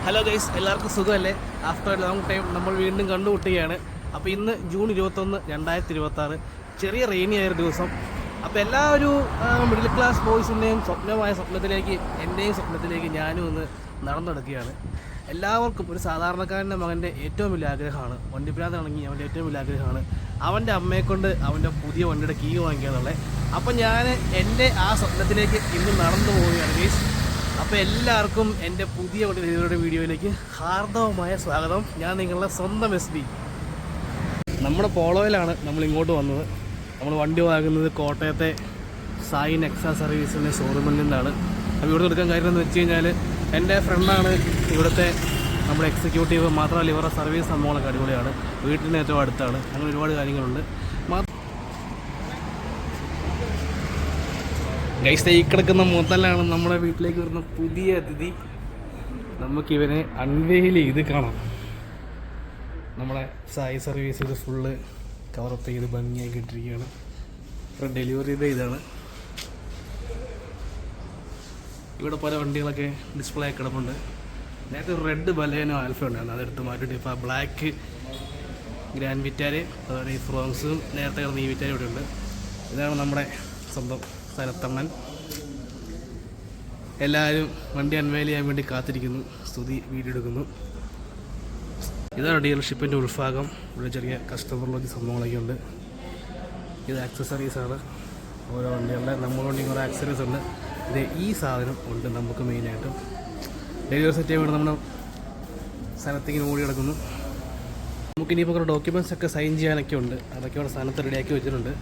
Hello guys, എല്ലാവർക്കും സുഖമല്ലേ? After A long time നമ്മൾ വീണ്ടും കണ്ടുമുട്ടുകയാണ്. അപ്പോൾ ഇന്ന് ജൂൺ 21, 2026, ചെറിയ റെയിനി ആയ ഒരു ദിവസം. അപ്പോൾ എല്ലാ ഒരു മിഡിൽ ക്ലാസ് ബോയ്സിൻ്റെയും സ്വപ്നത്തിലേക്ക്, എൻ്റെയും സ്വപ്നത്തിലേക്ക് ഞാനും ഒന്ന് നടന്നെടുക്കുകയാണ്. എല്ലാവർക്കും ഒരു സാധാരണക്കാരൻ്റെ മകൻ്റെ ഏറ്റവും വലിയ ആഗ്രഹമാണ്, വണ്ടിപ്രാന്താണെങ്കിൽ അവൻ്റെ ഏറ്റവും വലിയ ആഗ്രഹമാണ് അവൻ്റെ അമ്മയെക്കൊണ്ട് അവൻ്റെ പുതിയ വണ്ടിയുടെ കീ വാങ്ങിക്കാന്നുള്ളത്. അപ്പോൾ ഞാൻ എൻ്റെ ആ സ്വപ്നത്തിലേക്ക് ഇന്ന് നടന്നു പോവുകയാണ് ഗൈസ്. അപ്പോൾ എല്ലാവർക്കും എൻ്റെ പുതിയ വണ്ടി ഡെലിവറിയുടെ വീഡിയോയിലേക്ക് ഹാർദവമായ സ്വാഗതം. ഞാൻ നിങ്ങളുടെ സ്വന്തം SB. നമ്മുടെ പോളോയിലാണ് നമ്മൾ ഇങ്ങോട്ട് വന്നത്. നമ്മൾ വണ്ടി വാങ്ങുന്നത് കോട്ടയത്തെ സായി നെക്സ സർവീസിൻ്റെ ഷോറൂമിൽ നിന്നാണ്. അപ്പോൾ ഇവിടെ എടുക്കാൻ കാര്യം എന്ന് വെച്ച് കഴിഞ്ഞാൽ എൻ്റെ ഫ്രണ്ടാണ് ഇവിടുത്തെ നമ്മുടെ എക്സിക്യൂട്ടീവ്. മാത്രമല്ല ഇവരുടെ സർവീസ് സംഭവങ്ങളൊക്കെ അടിപൊളിയാണ്, വീട്ടിന് ഏറ്റവും അടുത്താണ്, അങ്ങനെ ഒരുപാട് കാര്യങ്ങളുണ്ട്. ഗൈസ്, ഈ കിടക്കുന്ന മുതലാണ് നമ്മുടെ വീട്ടിലേക്ക് വരുന്ന പുതിയ അതിഥി. നമുക്കിവനെ അൺവെയിൽ ചെയ്ത് കാണാം. നമ്മളെ സായി സർവീസ് ഇത് ഫുള്ള് കവറപ്പ് ചെയ്ത് ഭംഗിയാക്കി ഇട്ടിരിക്കുകയാണ്. ഇപ്പോൾ ഡെലിവറി ചെയ്ത ഇതാണ്. ഇവിടെ പല വണ്ടികളൊക്കെ ഡിസ്പ്ലേ ആയി കിടപ്പുണ്ട്. നേരത്തെ ഒരു റെഡ് ബലേനോ ആൽഫ ഉണ്ടായിരുന്നു, അതെടുത്ത് മാറ്റിയിട്ട് ഇപ്പോൾ ബ്ലാക്ക് ഗ്രാൻഡ് വിറ്റാര്, അതുപോലെ ഈ ഫ്രോങ്സും നേരത്തെ കിടന്ന ഈ വിറ്റാര് ഇവിടെ ഉണ്ട്. ഇതാണ് നമ്മുടെ സ്വന്തം സനത്തണ്ണൻ. എല്ലാവരും വണ്ടി അൺവെയിൽ ചെയ്യാൻ വേണ്ടി കാത്തിരിക്കുന്നു. സ്തുതി വീഡിയോ എടുക്കുന്നു. ഇതാണ് ഡീലർഷിപ്പിൻ്റെ ഉൾഭാഗം. ഇവിടെ ചെറിയ കസ്റ്റമർ ലോഞ്ച് സംഭവങ്ങളൊക്കെ ഉണ്ട്. ഇത് ആക്സസറീസാണ്. ഓരോ വണ്ടികളുടെ നമ്മുടെ വണ്ടി കുറേ ആക്സസറീസ് ഉണ്ട്. ഇത് ഈ സാധനം ഉണ്ട് നമുക്ക് മെയിനായിട്ടും. ഡെലിവറി സെറ്റ് ചെയ്യാൻ വേണ്ടി നമ്മുടെ സ്ഥലത്തേക്ക് ഓടി കിടക്കുന്നു. നമുക്കിനിയിപ്പോൾ കുറേ ഡോക്യുമെൻറ്റ്സ് ഒക്കെ സൈൻ ചെയ്യാനൊക്കെ ഉണ്ട്. അതൊക്കെ അവിടെ സ്ഥലത്ത് റെഡിയാക്കി വെച്ചിട്ടുണ്ട്.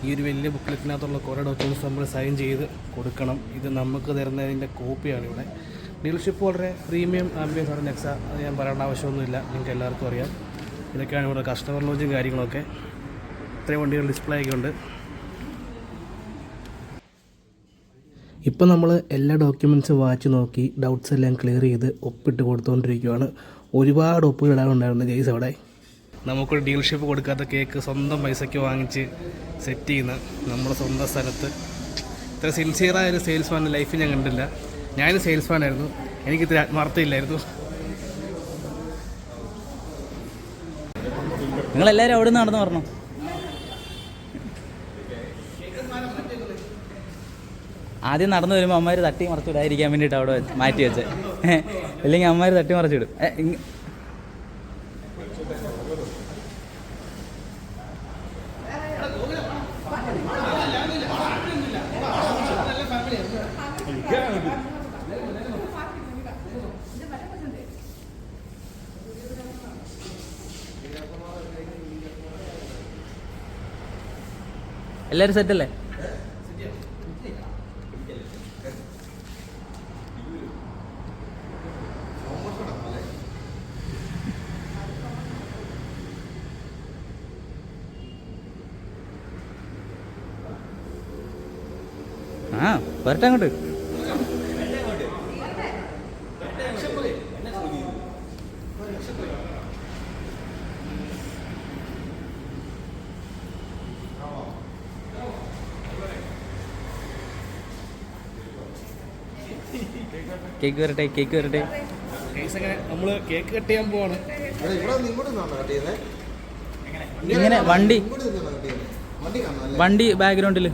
ഈ ഒരു വലിയ ബുക്ക്ലെറ്റിനകത്തുള്ള കുറേ ഡോക്യുമെൻറ്റ്സ് നമ്മൾ സൈൻ ചെയ്ത് കൊടുക്കണം. ഇത് നമുക്ക് തരുന്നതിൻ്റെ കോപ്പിയാണ് ഇവിടെ. ഡീലർഷിപ്പ് വളരെ പ്രീമിയം ആംബിയൻസ് ആണ് നെക്സ, അത് ഞാൻ പറയേണ്ട ആവശ്യമൊന്നുമില്ല, നിങ്ങൾക്ക് എല്ലാവർക്കും അറിയാം. ഇതൊക്കെയാണ് ഇവിടെ കസ്റ്റമർ ലോഞ്ചും കാര്യങ്ങളൊക്കെ. ഇത്രയും വണ്ടികൾ ഡിസ്പ്ലേ ഒക്കെ ഉണ്ട്. ഇപ്പം നമ്മൾ എല്ലാ ഡോക്യുമെൻറ്റ്സും വായിച്ച് നോക്കി ഡൗട്ട്സ് എല്ലാം ക്ലിയർ ചെയ്ത് ഒപ്പിട്ട് കൊടുത്തുകൊണ്ടിരിക്കുകയാണ്. ഒരുപാട് ഒപ്പുകൾ ഇടാനുണ്ടായിരുന്നു ഗൈസ് അവിടെ. നമുക്കൊരു ഡീലർഷിപ്പ് കൊടുക്കാത്ത കേക്ക് സ്വന്തം പൈസയ്ക്ക് വാങ്ങിച്ച് സെറ്റ് ചെയ്യുന്ന നമ്മുടെ സ്വന്തം സ്ഥലത്ത്. ഇത്ര സിൻസിയറായ ഒരു സെയിൽസ്മാൻ ലൈഫിൽ ഞാൻ കണ്ടില്ല. ഞാനൊരു സെയിൽസ്മാനായിരുന്നു, എനിക്കിത്ര ആത്മാർത്ഥയില്ലായിരുന്നു. നിങ്ങളെല്ലാവരും അവിടെ നിന്ന് നടന്നു പറഞ്ഞു. ആദ്യം നടന്നു വരുമ്പോൾ അമ്മമാർ തട്ടി മറച്ചിടാതിരിക്കാൻ വേണ്ടിയിട്ട് അവിടെ മാറ്റി വെച്ച്, ഇല്ലെങ്കിൽ അമ്മമാർ തട്ടി മറച്ചിടും. എല്ലാവരും സെറ്റല്ലേ? ആ വരട്ടെ അങ്ങോട്ട്. കേക്ക് വരട്ടെ, കേക്ക് വരട്ടെ. നമ്മൾ കേക്ക് കട്ട് ചെയ്യാൻ പോവാണ്. ഇങ്ങനെ വണ്ടി ബാക്ക്ഗ്രൗണ്ടിൽ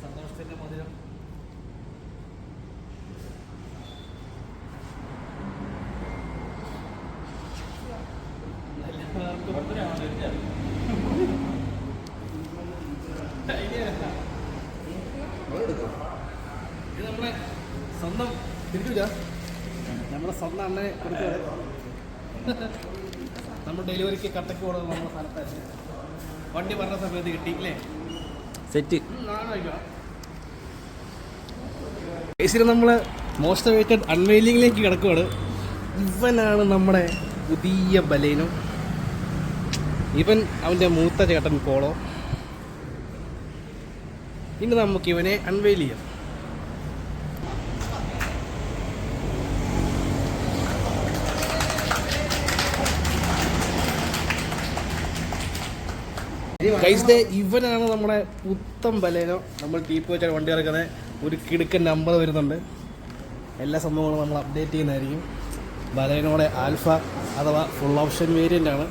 സന്തോഷത്തിൻ്റെ മധുരം. ഇത് നമ്മളെ സ്വന്തം തിരിച്ചില്ല, നമ്മുടെ സ്വന്തം അണ്ണനെ കൊടുത്തത്. നമ്മൾ ഡെലിവറിക്ക് കട്ടക്ക് കൊടുക്കുന്നത് നമ്മുടെ സ്ഥലത്തായിരുന്നു. വണ്ടി പറഞ്ഞ സമയത്ത് കിട്ടി അല്ലേ? സെറ്റ്. ബേസിൽ നമ്മൾ മോസ്റ്റ് വെയിറ്റഡ് അൺവെയിലിംഗിലേക്ക് കിടക്കുവാണ്. ഇവനാണ് നമ്മുടെ പുതിയ ബലേനോ. ഇവൻ അവൻ്റെ മൂത്ത ചേട്ടൻ പോളോ. ഇനി നമുക്ക് ഇവനെ അൺവെയിൽ ചെയ്യാം. ഗൈസ്, ഇവനാണ് നമ്മുടെ പുത്തൻ ബലേനോ. നമ്മൾ ടീപ്പ് വെച്ചാൽ വണ്ടി ഇറക്കുന്നത്. ഒരു കിടുക്കൻ നമ്പർ വരുന്നുണ്ട്. എല്ലാ സംഭവങ്ങളും നമ്മൾ അപ്ഡേറ്റ് ചെയ്യുന്നതായിരിക്കും. ബലേനോയുടെ ആൽഫ അഥവാ ഫുൾ ഓപ്ഷൻ വേരിയൻ്റ് ആണ്.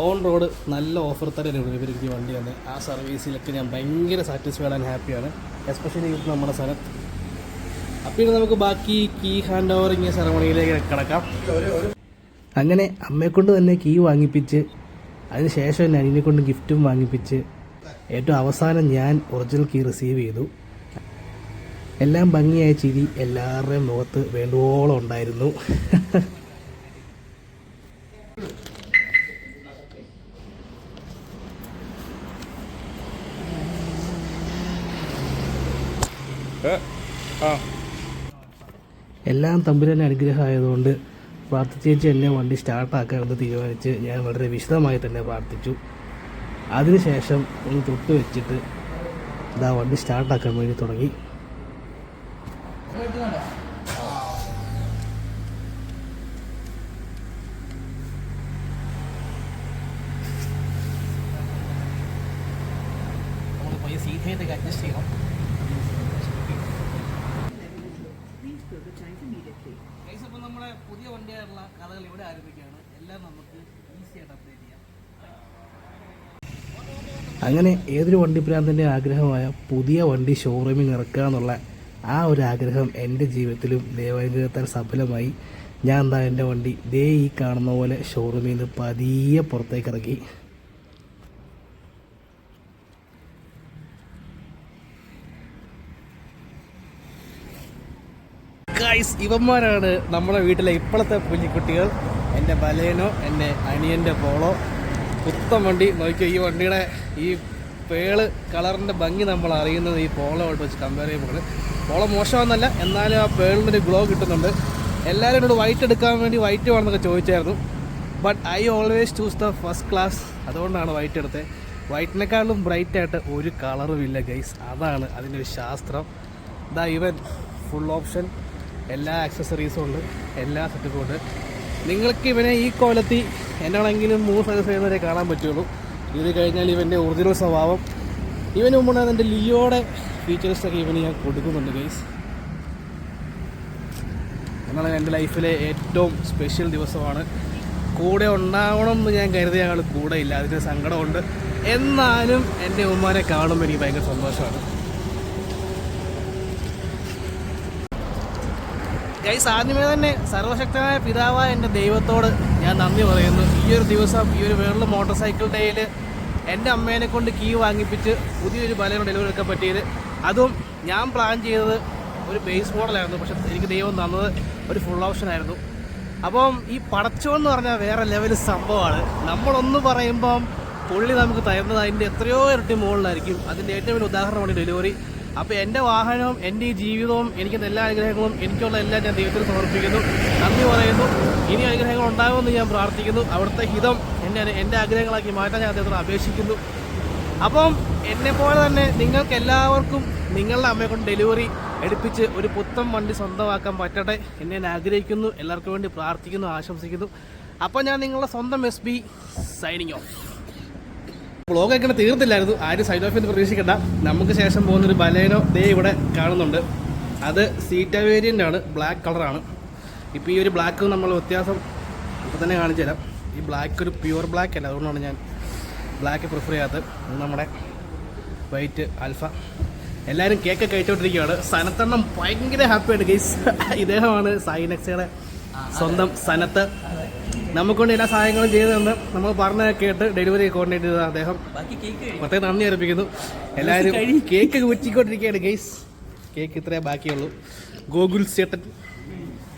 ഓൺ റോഡ് നല്ല ഓഫർ തന്നെയാണ് ഇവർക്ക് ഈ വണ്ടി വന്നത്. ആ സർവീസിലൊക്കെ ഞാൻ ഭയങ്കര സാറ്റിസ്ഫൈഡ് ആൻഡ് ഹാപ്പിയാണ്. എസ്പെഷ്യലി ഇത് നമ്മുടെ സ്ഥലത്ത്. അപ്പോൾ ഇനി നമുക്ക് ബാക്കി കീ ഹാൻഡ് ഓവറിങ് സെറമണിയിലേക്ക് കിടക്കാം. അങ്ങനെ അമ്മയെക്കൊണ്ട് തന്നെ കീ വാങ്ങിപ്പിച്ച് അതിനുശേഷം എന്നെ അനിയനെ കൊണ്ട് ഗിഫ്റ്റും വാങ്ങിപ്പിച്ച് ഏറ്റവും അവസാനം ഞാൻ ഒറിജിനൽ കീ റിസീവ് ചെയ്തു. എല്ലാം ഭംഗിയായ ചിരി എല്ലാവരുടെയും മുഖത്ത് വേണ്ടുവോളം ഉണ്ടായിരുന്നു. എല്ലാം തമ്പുരാൻ്റെ അനുഗ്രഹമായതുകൊണ്ട് പ്രാർത്ഥിച്ചേച്ച് എന്നെ വണ്ടി സ്റ്റാർട്ടാക്കാമെന്ന് തീരുമാനിച്ച് ഞാൻ വളരെ വിശദമായി തന്നെ പ്രാർത്ഥിച്ചു. അതിനുശേഷം ഒന്ന് തൊട്ട് വെച്ചിട്ട് ഇതാ വണ്ടി സ്റ്റാർട്ടാക്കാൻ വേണ്ടി തുടങ്ങി. നമ്മളിപ്പോൾ സീറ്റ് ഹൈറ്റൊക്കെ അഡ്ജസ്റ്റ് ചെയ്യണം. അപ്പോൾ നമ്മുടെ പുതിയ വണ്ടിയായിട്ടുള്ള കഥകൾ ഇവിടെ ആരംഭിക്കുകയാണ്. എല്ലാം നമുക്ക് ഈസിയായിട്ട് അപ്ഡേറ്റ് ചെയ്യാം. അങ്ങനെ ഏതൊരു വണ്ടി ഭ്രാന്തൻ്റെ ആഗ്രഹമായ പുതിയ വണ്ടി ഷോറൂമിൽ ഇറക്കുക എന്നുള്ള ആ ഒരു ആഗ്രഹം എൻ്റെ ജീവിതത്തിലും ദൈവാനുഗ്രഹത്താൽ സഫലമായി. ഞാൻ എന്താ എൻ്റെ വണ്ടി ദേ ഈ കാണുന്ന പോലെ ഷോറൂമിൽ നിന്ന് പതിയെ പുറത്തേക്ക് ഇറക്കി. ഗൈസ്, ഇവന്മാരാണ് നമ്മുടെ വീട്ടിലെ ഇപ്പോഴത്തെ കുഞ്ഞിക്കുട്ടികൾ. എൻ്റെ ബലേനോ, എൻ്റെ അനിയൻ്റെ പോളോ. പുത്തൻ വണ്ടി നോക്കിയോ. ഈ വണ്ടിയുടെ ഈ പേള് കളറിൻ്റെ ഭംഗി നമ്മൾ അറിയുന്നത് ഈ പോളോ ആയിട്ട് വെച്ച് കമ്പയർ ചെയ്യുമ്പോൾ. പോളോ മോശമാണെന്നല്ല, എന്നാലും ആ പേളിൻ്റെ ഒരു ഗ്ലോ കിട്ടുന്നുണ്ട്. എല്ലാവരും എന്നോട് വൈറ്റ് എടുക്കാൻ വേണ്ടി വൈറ്റ് വേണമെന്നൊക്കെ ചോദിച്ചായിരുന്നു. But I always choose the first class. അതുകൊണ്ടാണ് വൈറ്റ് എടുത്തത്. വൈറ്റിനേക്കാളും ബ്രൈറ്റായിട്ട് ഒരു കളറും ഇല്ല ഗൈസ്. അതാണ് അതിൻ്റെ ഒരു ശാസ്ത്രം. ദാ ഇവൻ ഫുൾ ഓപ്ഷൻ, എല്ലാ ആക്സസറീസും ഉണ്ട്, എല്ലാ സെറ്റപ്പും ഉണ്ട്. നിങ്ങൾക്ക് ഇവനെ ഈ കോലത്തിൽ എന്നാണെങ്കിലും 3 സൈസ് ചെയ്യുന്നവരെ കാണാൻ പറ്റുള്ളൂ. ഇത് കഴിഞ്ഞാൽ ഇവൻ്റെ ഒറിജിനൽ സ്വഭാവം. ഇവന് മുമ്പാണ് എൻ്റെ ലിയോയുടെ ഫീച്ചേഴ്സൊക്കെ ഇവന് ഞാൻ കൊടുക്കുന്നുണ്ട് ഗൈസ്. എന്നാണ് എൻ്റെ ലൈഫിലെ ഏറ്റവും സ്പെഷ്യൽ ദിവസമാണ്. കൂടെ ഉണ്ടാവണം എന്ന് ഞാൻ കരുതിയ ആൾ കൂടെ ഇല്ല. അതിന് സങ്കടമുണ്ട്. എന്നാലും എൻ്റെ ഉമ്മാനെ കാണുമ്പോൾ എനിക്ക് ഭയങ്കര സന്തോഷമാണ്. ഗൈസ്, ആദ്യമേ തന്നെ സർവശക്തനായ പിതാവായ എൻ്റെ ദൈവത്തോട് ഞാൻ നന്ദി പറയുന്നു. ഈ ഒരു ദിവസം, ഈ ഒരു വേൾഡ് മോട്ടോർ സൈക്കിൾ ഡേയിൽ എൻ്റെ അമ്മേനെ കൊണ്ട് കീ വാങ്ങിപ്പിച്ച് പുതിയൊരു ബലേനോ ഡെലിവറി എടുക്കാൻ പറ്റിയത്. അതും ഞാൻ പ്ലാൻ ചെയ്തത് ഒരു ബേസ് മോഡലായിരുന്നു. പക്ഷെ എനിക്ക് ദൈവം തന്നത് ഒരു ഫുൾ ഓപ്ഷനായിരുന്നു. അപ്പം ഈ പടച്ചോന്ന് പറഞ്ഞാൽ വേറെ ലെവൽ സംഭവമാണ്. നമ്മളൊന്ന് പറയുമ്പം പുള്ളി നമുക്ക് തരുന്നത് അതിൻ്റെ എത്രയോ ഇരട്ടി മുകളിലായിരിക്കും. അതിൻ്റെ ഏറ്റവും വലിയ ഉദാഹരണമാണ് ഡെലിവറി. അപ്പോൾ എൻ്റെ വാഹനവും എൻ്റെ ഈ ജീവിതവും എനിക്ക് എല്ലാ അനുഗ്രഹങ്ങളും എനിക്കുള്ള എല്ലാം ഞാൻ ദൈവത്തിന് സമർപ്പിക്കുന്നു. നന്ദി പറയുന്നു. ഇനി അനുഗ്രഹങ്ങൾ ഉണ്ടാകുമെന്ന് ഞാൻ പ്രാർത്ഥിക്കുന്നു. അവിടുത്തെ ഹിതം എൻ്റെ ആഗ്രഹങ്ങളാക്കി മാറ്റാൻ ഞാൻ അദ്ദേഹത്തോട് അപേക്ഷിക്കുന്നു. അപ്പം എന്നെപ്പോലെ തന്നെ നിങ്ങൾക്ക് എല്ലാവർക്കും നിങ്ങളുടെ അമ്മയെ കൊണ്ട് ഡെലിവറി എടുപ്പിച്ച് ഒരു പുത്തൻ വണ്ടി സ്വന്തമാക്കാൻ പറ്റട്ടെ എന്നെ ആഗ്രഹിക്കുന്നു. എല്ലാവർക്കും വേണ്ടി പ്രാർത്ഥിക്കുന്നു, ആശംസിക്കുന്നു. അപ്പോൾ ഞാൻ നിങ്ങളുടെ സ്വന്തം SB സൈനിങ് ഓഫ്. വ്ളോഗൊക്കെ ഇങ്ങനെ തീർത്തില്ലായിരുന്നു. ആരും സൈഡ് ഓഫ് എന്ന് പ്രതീക്ഷിക്കണ്ട. നമുക്ക് ശേഷം പോകുന്നൊരു ബലേനോ ദേ ഇവിടെ കാണുന്നുണ്ട്. അത് സീറ്റ വേരിയൻ്റ് ആണ്, ബ്ലാക്ക് കളറാണ്. ഇപ്പോൾ ഈ ഒരു ബ്ലാക്ക് നമ്മൾ വ്യത്യാസം ഇപ്പോൾ തന്നെ കാണിച്ചു തരാം. ഈ ബ്ലാക്ക് ഒരു പ്യുവർ ബ്ലാക്ക് അല്ല, അതുകൊണ്ടാണ് ഞാൻ ബ്ലാക്ക് പ്രിഫർ ചെയ്യാത്തത്. നമ്മുടെ വൈറ്റ് ആൽഫ. എല്ലാവരും കേക്കൊക്കെ കഴിച്ചുകൊണ്ടിരിക്കുകയാണ്. സനത്തെണ്ണം ഭയങ്കര ഹാപ്പിയാണ് ഗൈസ്. ഇദ്ദേഹമാണ് സൈനക്സയുടെ സ്വന്തം സനത്ത്. നമുക്കൊണ്ട് എല്ലാ സഹായങ്ങളും ചെയ്തു തന്ന് നമ്മൾ പറഞ്ഞ കേട്ട് ഡെലിവറി കോർഡിനേറ്റ് ചെയ്ത അദ്ദേഹം പ്രത്യേകം നന്ദി അർപ്പിക്കുന്നു. എല്ലാവരും കേക്ക് കുറ്റിക്കൊണ്ടിരിക്കുകയാണ് ഗൈസ്. കേക്ക് ഇത്രേ ബാക്കിയുള്ളൂ. ഗോകുൽ ചേട്ടൻ,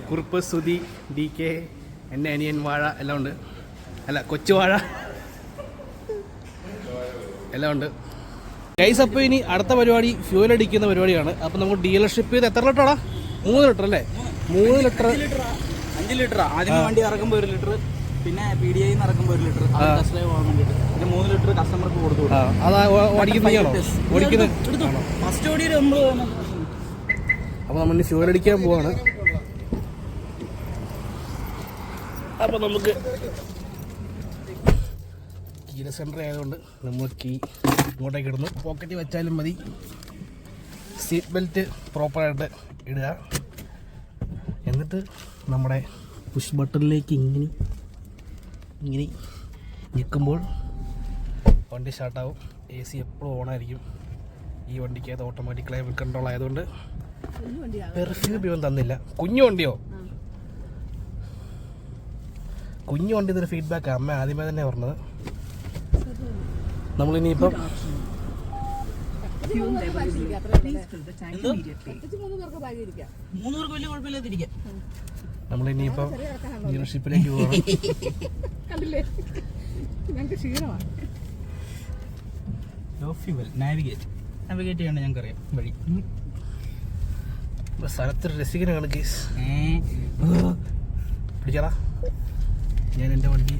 കുറുപ്പ്, സുധി, DK, എൻ്റെ അനിയൻ വാഴ എല്ലാം ഉണ്ട്. അല്ല, കൊച്ചു വാഴ എല്ലാം ഉണ്ട് ഗൈസ് അപ്പോൾ ഇനി അടുത്ത പരിപാടി ഫ്യൂൽ അടിക്കുന്ന പരിപാടിയാണ്. അപ്പോൾ നമുക്ക് ഡീലർഷിപ്പ് ചെയ്ത് എത്ര ലിറ്ററാടാ? 3 ലിറ്റർ അല്ലേ? 3 ലിറ്റർ 5 ലിറ്റർ ആദ്യം വണ്ടി ഇറക്കുമ്പോൾ 1 ലിറ്റർ, പിന്നെ PDI ഇറക്കുമ്പോൾ 1 ലിറ്റർ കസ്റ്റമർ പോകാൻ വേണ്ടിയിട്ട്, പിന്നെ 3 ലിറ്റർ കസ്റ്റമർക്ക് കൊടുത്തു. അതാ ഓടിക്കുന്നതാണോ? ഓടിക്കുന്നത് ഫസ്റ്റ് ഓടിയൊരു 9. അപ്പോൾ നമ്മൾ ഫ്യൂൽ അടിക്കാൻ പോവാണ്. അപ്പോൾ നമുക്ക് കീ സെൻറ്റർ ആയതുകൊണ്ട് നമ്മൾ കീ ഇങ്ങോട്ടേക്ക് ഇടുന്നു. പോക്കറ്റിൽ വെച്ചാലും മതി. സീറ്റ് ബെൽറ്റ് പ്രോപ്പറായിട്ട് ഇടുക. എന്നിട്ട് നമ്മുടെ പുഷ് ബട്ടണിലേക്ക് ഇങ്ങനെ ഞെക്കുമ്പോൾ വണ്ടി സ്റ്റാർട്ടാവും. AC എപ്പോഴും ഓണായിരിക്കും. ഈ വണ്ടിക്കകത്ത് ഓട്ടോമാറ്റിക് ക്ലൈമറ്റ് കൺട്രോൾ ആയതുകൊണ്ട് പെർഫ്യൂം ഇവൻ തന്നില്ല. കുഞ്ഞു വണ്ടിയോ? കുഞ്ഞു വണ്ടി ഇതൊരു ഫീഡ്ബാക്ക് അമ്മ ആദ്യമേ തന്നെ പറഞ്ഞത്. നമ്മളിനിയിപ്പം നമ്മളിനിയിപ്പം ഡീലർഷിപ്പിലേക്ക് പോകണം. നാവിഗേറ്റ് ചെയ്യണ്ട ഞങ്ങൾക്കറിയാം വഴി. സ്ഥലത്തൊരു രസികനാണ് കേസ്. പിടിക്കാറാ. ഞാൻ എൻ്റെ വണ്ടി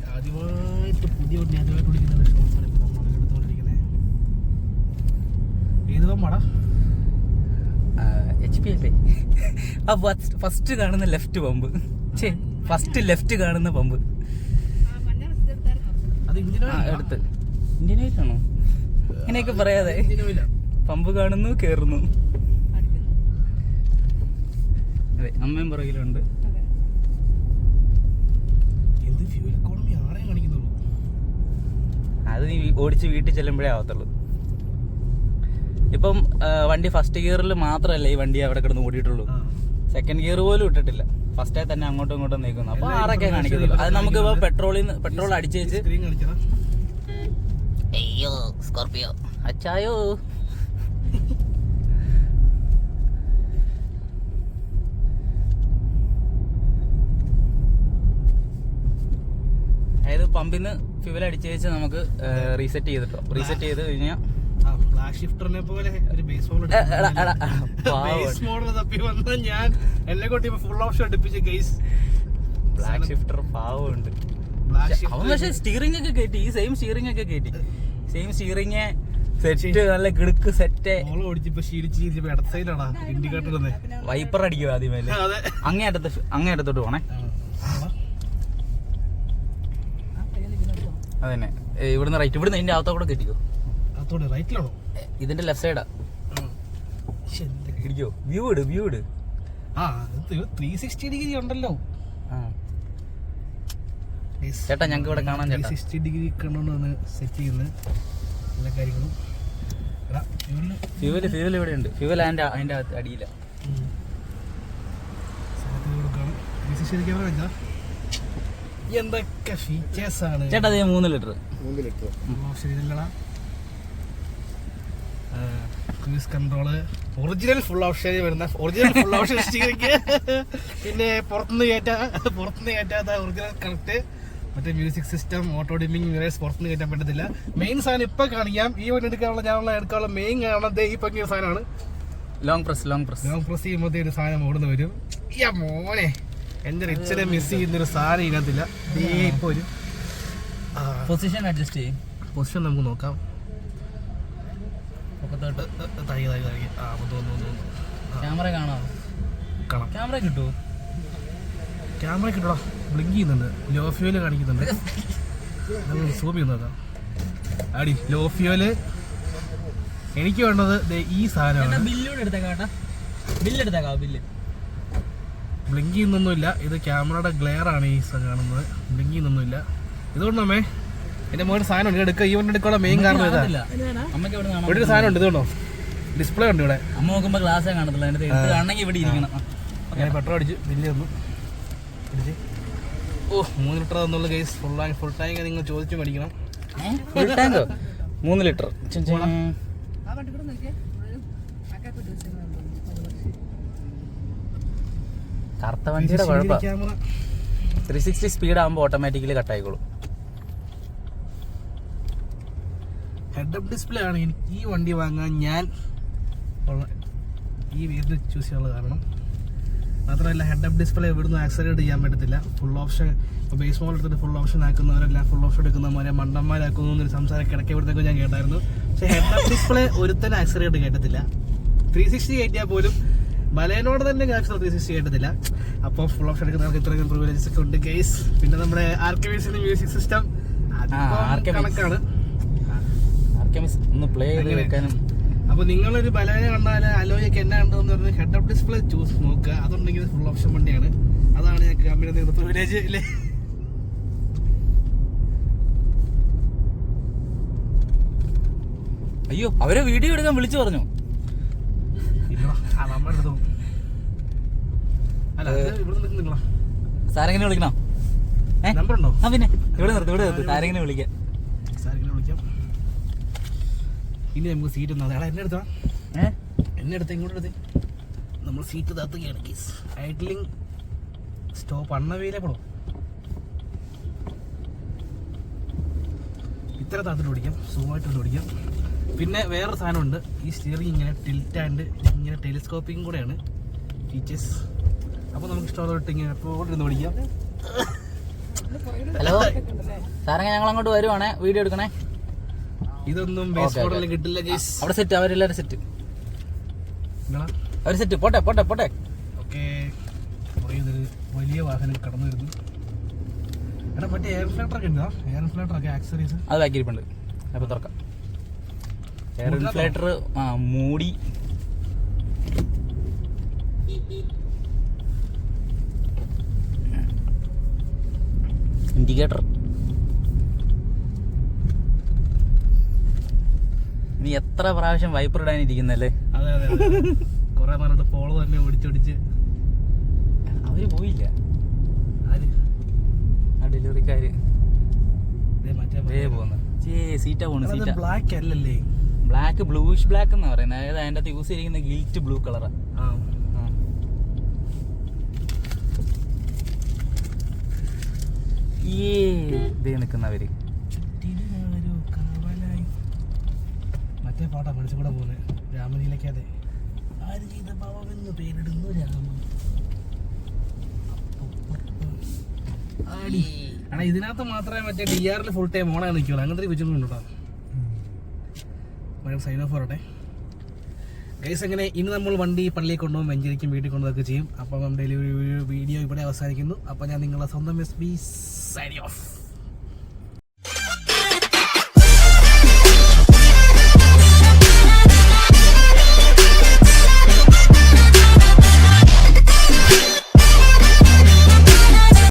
പുതിയ വണ്ടി ആദ്യമായിട്ട് ഓടിക്കുന്ന ഷോർട്സാണ് ഇപ്പോൾ നമ്മൾ എടുത്തുകൊണ്ടിരിക്കുന്നത്. ഏത് പമ്പാടാ? HP അല്ലേ? ആ ഫസ്റ്റ് കാണുന്ന ലെഫ്റ്റ് പമ്പ്. ഫസ്റ്റ് ലെഫ്റ്റ് കാണുന്ന പമ്പ് അത് ഇന്ത്യൻ എടുത്ത് ഇന്ത്യൻ ഓയിലാണോ? ഇങ്ങനെയൊക്കെ പറയാതെ പമ്പ് കാണുന്നു, കയറുന്നു. അതെ, അമ്മയും പുറകിലുണ്ട്. എന്ത് ഫ്യൂൽ എക്കോണമി ആരെയും കാണിക്കുന്നുള്ളൂ. അത് നീ ഓടിച്ച് വീട്ടിൽ ചെല്ലുമ്പോഴേ ആവത്തുള്ളൂ. ഇപ്പം വണ്ടി ഫസ്റ്റ് ഗിയറിൽ മാത്രമല്ല ഈ വണ്ടി അവിടെ കിടന്ന് ഓടിയിട്ടുള്ളൂ. സെക്കൻഡ് ഗിയർ പോലും ഇട്ടിട്ടില്ല. ഫസ്റ്റേ തന്നെ അങ്ങോട്ടും ഇങ്ങോട്ടും നീക്കുന്നു. അപ്പൊ 6 കാണിക്കുന്നുള്ളൂ. അത് നമുക്ക് ഇപ്പൊ പെട്രോൾ അടിച്ച് വെച്ച്. അയ്യോ സ്കോർപിയോ അച്ചായോ. അതായത് പമ്പിന്ന് ഫ്യൂവൽ അടിച്ച് വെച്ച് നമുക്ക് റീസെറ്റ് ചെയ്തിട്ടോ. റീസെറ്റ് ചെയ്ത് കഴിഞ്ഞാൽ ഷിഫ്റ്ററിനെ പോലെ ഒരു ബേസ് മോഡൽ തപ്പി വന്ന ഞാൻ എന്നെ കൊട്ടി ഫുൾ ഓപ്ഷൻ അടുപ്പിച്ച് കേസ്. ബ്ലാക്ക് ഷിഫ്റ്റർ പാവമുണ്ട്. അവൻ പക്ഷേ സ്റ്റിയറിംഗ് ഒക്കെ കയറ്റി. ഈ സെയിം സ്റ്റിയറിംഗ് ഒക്കെ കയറ്റി. സെയിം സ്റ്റിയറിംഗ് സെറ്റ്, നല്ല കിടുക്ക് സെറ്റ്. ഓടിച്ചിപ്പോ ശീലിച്ച് ഇടത്ത സൈഡാണ് ഇൻഡിക്കേറ്റർ. വൈപ്പർ അടിക്കും ആദ്യമേ. അങ്ങേയറ്റത്തോട്ട് പോണേ. അതന്നെ ഇവിടുന്ന് റൈറ്റ്, ഇവിടുന്ന് ഇതിന്റെ അകത്തോടെ കെട്ടിക്കോ. റൈറ്റിലാണോ? ഇതിന്റെ ലെഫ്റ്റ് സൈഡാ. ഇടിക്കോ? വ്യൂ ഇട്. 360 ഡിഗ്രി ഉണ്ടല്ലോ ചേട്ടാ. ഞങ്ങൾക്ക് ഇവിടെ കാണാൻ 360 ഡിഗ്രി കണ്ടോണ്ടാണ് സെറ്റ് ചെയ്യുന്നത് എല്ലാ കാര്യങ്ങളും. ഫ്യൂവൽ ഇവിടെ ഉണ്ട്. ഫ്യൂവൽ അതിന്റെ അടിയില്ല. എന്തൊക്കെ ഫീച്ചേഴ്സ് ആണ് ചേട്ടാ. അത് 3 litre. Cruise control, original full option വരുന്ന ഫുൾ ഓപ്ഷൻ സ്റ്റിയറിംഗ്, പിന്നെ പുറത്തുനിന്ന് കയറ്റാത്ത ഒറിജിനൽ കണക്ട്, മറ്റേ music system, auto dimming, mirrors പുറത്തുനിന്ന് കയറ്റാൻ പറ്റത്തില്ല. മെയിൻ സാധനം ഇപ്പൊ കാണിക്കാം. ഈ വണ്ടി എടുക്കാനുള്ള മെയിൻ കാണുന്നത് ഈ പങ്കിയ സാധനമാണ്. ലോങ് പ്രസ് ചെയ്യുമ്പോഴത്തേ ഒരു സാധനം ഓടുന്ന വരും. മോനെ എന്റെ റിച്ചനെ മിസ് ചെയ്യുന്നൊരു സാധനം ഇതിനകത്തില്ല. ഇപ്പൊ ഒരു പൊസിഷൻ അഡ്ജസ്റ്റ് ചെയ്യും. പൊസിഷൻ നമുക്ക് നോക്കാം. ക്യാമറ കാണാം. ക്യാമറ കിട്ടുമോ? ക്യാമറ കിട്ടൂടാ. ബ്ലിങ്ക് ചെയ്യുന്നുണ്ട്. ലോ ഫ്യൂല് കാണിക്കുന്നുണ്ട്. സൂം ചെയ്യുന്നതാ അടി. ലോ ഫ്യൂല് എനിക്ക് വേണ്ടത് ഈ സാധനമാണ്. ബ്ലിങ്ക് ചെയ്യുന്നൊന്നുമില്ല. ഇത് ക്യാമറയുടെ ഗ്ലെയർ ആണ് ഈ കാണുന്നത്. ബ്ലിങ്ക് ചെയ്യുന്നൊന്നുമില്ല. ഇതുകൊണ്ടമ്മേ എന്റെ മോനെ സാധനം എടുക്കുക. ഈ വണ്ടി എടുക്കാനുള്ള മെയിൻ കാരണം ഇതാ. ഇവിടെ ഒരു സാധനം ഉണ്ട്. ഇതുകൊണ്ടോ ഡിസ്പ്ലേ ഉണ്ട് ഇവിടെ. അമ്മ നോക്കുമ്പോ ഗ്ലാസ്സേ കാണത്തില്ല. ഇവിടെ ഇരിക്കണം. അങ്ങനെ പെട്രോൾ അടിച്ച് ബില്ല് തന്നു. 3 ലിറ്റർ തന്നുള്ള കേസ്. ഫുൾ ടാങ്ക് നിങ്ങൾ ചോദിച്ചു മേടിക്കണം. 3 ലിറ്റർ. കറുത്ത വണ്ടിയുടെ കുഴപ്പം 360 സ്പീഡ് ആകുമ്പോൾ ഓട്ടോമാറ്റിക്കലി കട്ടായിക്കോളും. ഹെഡ് അപ്പ് ഡിസ്പ്ലേ ആണ് എനിക്ക് ഈ വണ്ടി വാങ്ങാൻ ഞാൻ ഈ വീട്ടിൽ ചൂസ് ചെയ്യാനുള്ള കാരണം. മാത്രമല്ല ഹെഡ് അപ്പ് ഡിസ്പ്ലേ ഇവിടുന്ന് ആക്സലേറ്റ് ചെയ്യാൻ പറ്റത്തില്ല. ഫുൾ ഓപ്ഷൻ ഇപ്പോൾ ബേസ് മോഡൽ എടുത്തിട്ട് ഫുൾ ഓപ്ഷൻ ആക്കുന്നവരെല്ലാം ഫുൾ ഓപ്ഷൻ എടുക്കുന്നവരെ മണ്ടന്മാരാക്കുന്നു എന്നൊരു സംസാരം കിടക്കപ്പെടുത്തേക്കും ഞാൻ കേട്ടായിരുന്നു. പക്ഷേ ഹെഡ് അപ്പ് ഡിസ്പ്ലേ ഒരുത്തന്നെ ആക്സലേറ്റ് കയറ്റത്തില്ല. 360 കയറ്റിയാൽ പോലും ബലേനോട് തന്നെ ഗ്രാഫിക്സ് 360 കയറ്റത്തില്ല. അപ്പോൾ ഫുൾ ഓപ്ഷൻ എടുക്കുന്നവർക്ക് ഇത്രയും പ്രിവിലേജസ് ഒക്കെ ഉണ്ട് ഗൈസ്. പിന്നെ നമ്മുടെ ആർക്കമിസിന്റെ മ്യൂസിക് സിസ്റ്റം കണക്കാണ്. ഒന്ന് പ്ലേ ചെയ്ത് വെക്കാനും. അപ്പോൾ നിങ്ങളൊരു ബലേന കണ്ടാൽ അലോയൊക്കെ എന്നാ ഉണ്ടെന്ന് പറഞ്ഞ് ഹെഡ് അപ്പ് ഡിസ്പ്ലേ ചൂസ് നോക്കുക. അതുണ്ടെങ്കിൽ ഫുൾ ഓപ്ഷൻ വണ്ടിയാണ്. അതാണ് ഞങ്ങൾക്ക് കമ്പനി നേതൃത്വ പ്രിവിലേജ് അല്ലേ. അയ്യോ അവരെ വീഡിയോ എടുക്കാൻ വിളിച്ചു പറഞ്ഞു. നമ്മുടെ അടുത്ത് അല്ല ഇവിടെ നിൽക്കുന്നില്ല. സാരെങ്ങനെ വിളിക്കണം? നമ്പർ ഉണ്ടോ? ആ പിന്നെ ഇവിടെ നിർത്തി സാരെങ്ങനെ വിളിക്കാം. സാറിങ്ങനെ വിളിക്കാം. ഇനി നമുക്ക് സീറ്റ് ഒന്നും അയാളെ എന്നെ എടുത്താ എന്നെ എടുത്ത് ഇങ്ങോട്ട് എടുത്ത് നമ്മൾ സീറ്റ് താത്തുകയാണ് കേസ്. ഐഡ്ലിംഗ് സ്റ്റോപ്പ് അൺഅവൈലബിളോ ഇത്ര താത്തിട്ട് ഓടിക്കാം, സുഖമായിട്ട് ഓടിക്കാം. പിന്നെ വേറൊരു സാധനമുണ്ട്, ഈ സ്റ്റിയറിംഗ് ഇങ്ങനെ ടിൽറ്റ് ആൻഡ് ഇങ്ങനെ ടെലിസ്കോപ്പിംഗ് കൂടെയാണ് ഫീച്ചേഴ്സ്. അപ്പോൾ നമുക്ക് ഇഷ്ടമുള്ളവർക്ക് ഇങ്ങനെ റോഡിൽ ഓടിക്കാം. ഹലോ സാറങ്ങനെ ഞങ്ങൾ അങ്ങോട്ട് വരുവാണേ, വീഡിയോ എടുക്കണേ. ഇതൊന്നും ബേസ് മോഡലിൽ കിട്ടില്ല ഗൈസ്. അവിടെ സെറ്റ്, അവരെല്ലാവരും സെറ്റ്, അവർ സെറ്റ്. പോട്ടെ. ഓക്കെ, വലിയ വാഹനം കടന്നു വരുന്നു. എടാ മറ്റേ എയർ ഫ്ലാറ്ററൊക്കെ ഉണ്ടോ? എയർ ഫ്ലാറ്ററൊക്കെ ആക്സറീസ് അത് ബാക്കിയിരിപ്പുണ്ട്. അപ്പോൾ തുറക്കാം. എയർ ഇൻഫ്ലേറ്റർ മൂടി. ഇൻഡിക്കേറ്റർ. നീ എത്ര പ്രാവശ്യം വൈപ്പർ ഇടാനിരിക്കുന്നല്ലേ? അതെ കുറെ നാളുണ്ട് പോളോ തന്നെ ഓടിച്ചോടിച്ച്. അവര് പോയില്ല, ആ ഡെലിവറിക്കാര് പോകുന്നു. സീറ്റാ പോണു. സീറ്റാ ബ്ലാക്ക് അല്ലല്ലേ, ബ്ലാക്ക്, ബ്ലൂയിഷ് ബ്ലാക്ക് എന്നാ പറയുന്നത്. അതായത് അതിൻ്റെ അകത്ത് യൂസ് ചെയ്തിരിക്കുന്ന ഗിൽറ്റ് ബ്ലൂ കളറാ. ഇതേ നിൽക്കുന്നവര് മറ്റേ പാട്ടാ മനസ്സിൽ കൂടെ പോകുന്നത്. രാമലീലയ്ക്കതെ ആര് ചെയ്ത പാവമെന്ന് പേരിടുന്നു രാമ. ആണോ ഇതിനകത്ത് മാത്രമേ മറ്റേ DR ഫുൾ ടൈം ഓണായി നിൽക്കുള്ളൂ. അങ്ങനത്തെ വെച്ചിട്ടുണ്ടോ? സൈൻ ഓഫ് ആവട്ടെ ഗൈസ്. അങ്ങനെ ഇനി നമ്മൾ വണ്ടി പള്ളിയിൽ കൊണ്ടുപോകും, വെഞ്ചരിക്കും, വീട്ടിൽ കൊണ്ടുപോകൊക്കെ ചെയ്യും. അപ്പം നമ്മുടെ വീഡിയോ ഇവിടെ അവസാനിക്കുന്നു. അപ്പം ഞാൻ നിങ്ങളെ സ്വന്തം SB സൈനിങ് ഓഫ്.